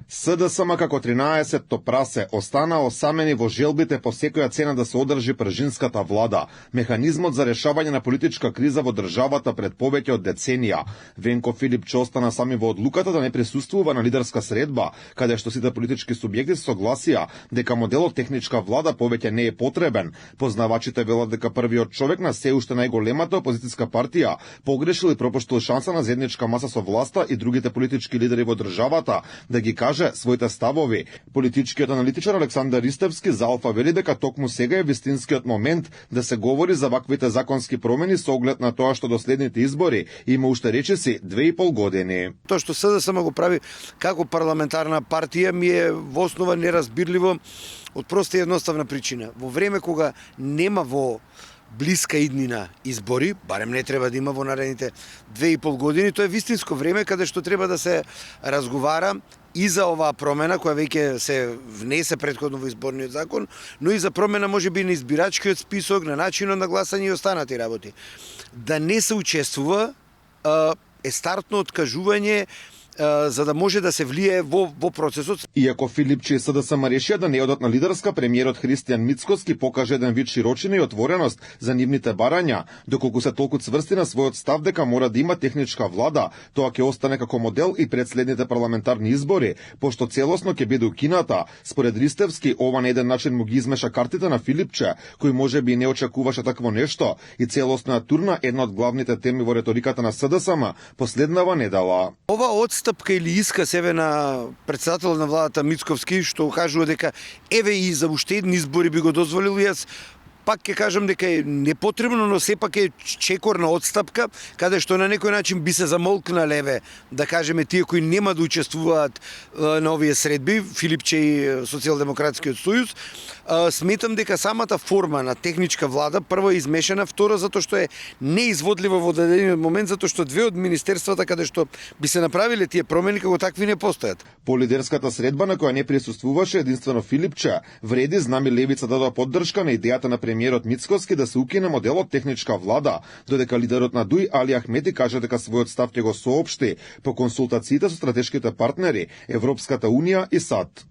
СДСМ како 13-то прасе остана осамени во желбите по секоја цена да се одржи пржинската влада, механизмот за решавање на политичка криза во државата пред повеќе од деценија. Венко Филипче остана сами во одлуката да не присуствува на лидерска средба, каде што сите политички субјекти согласија дека моделот техничка влада повеќе не е потребен. Познавачите велат дека првиот човек на се уште најголемата опозицијска партија погрешил и пропуштил шанса на заедничка маса со власта и другите политички лидери во државата да ги каже своите ставови. Политичкиот аналитичар Александар Ристевски за Алфа вели дека токму сега е вистинскиот момент да се говори за ваквите законски промени со оглед на тоа што до следните избори има уште речиси 2,5 години. Тоа што СДСМ го прави како парламентарна партија ми е во основа неразбирливо од проста и едноставна причина. Во време кога нема во блиска иднина избори, барем не треба да има во наредните 2,5 години, тоа е вистинско време каде што треба да се разговара и за оваа промена која веќе се внесе претходно во изборниот закон, но и за промена можеби на избирачкиот список, на начинот на гласање и останати работи. Да не се учествува е стартно откажување за да може да се влие во процесот. Иако Филипче и СДСМ решија да не одат на лидерска, премиерот Христијан Мицкоски покаже еден вид широчина и отвореност за нивните барања, доколку се толку цврсти на својот став дека мора да има техничка влада, тоа ќе остане како модел и пред следните парламентарни избори, пошто целосно ќе биде укината. Според Ристевски, ова на еден начин му ги измеша картите на Филипче, кој можеби не очекуваше такво нешто, и целосно ја турна една од главните теми во реториката на СДСМ последнава недела. Ова отстапка или иска себе на председател на владата Мицковски, што кажува дека еве и за уште едни избори би го дозволил, јас пак ќе кажам дека е непотребно, но сепак е чекорна отстапка, каде што на некој начин би се замолкнале, еве, да кажеме, тие кои нема да учествуваат на овие средби, Филипче и Социјалдемократскиот сојуз. Сметам дека самата форма на техничка влада прво е измешана, второ затоа што е неизводлива во дадениот момент, затоа што две од министерствата каде што би се направиле тие промени како такви не постојат. По лидерската средба на која не присуствуваше единствено Филипче, вреди знаме левица дадоа поддршка на идејата на премиерот Мицкоски да се укине моделот техничка влада, додека лидерот на ДУИ Али Ахмети каже дека својот став ќе го соопшти по консултациите со стратешките партнери Европската унија и САД.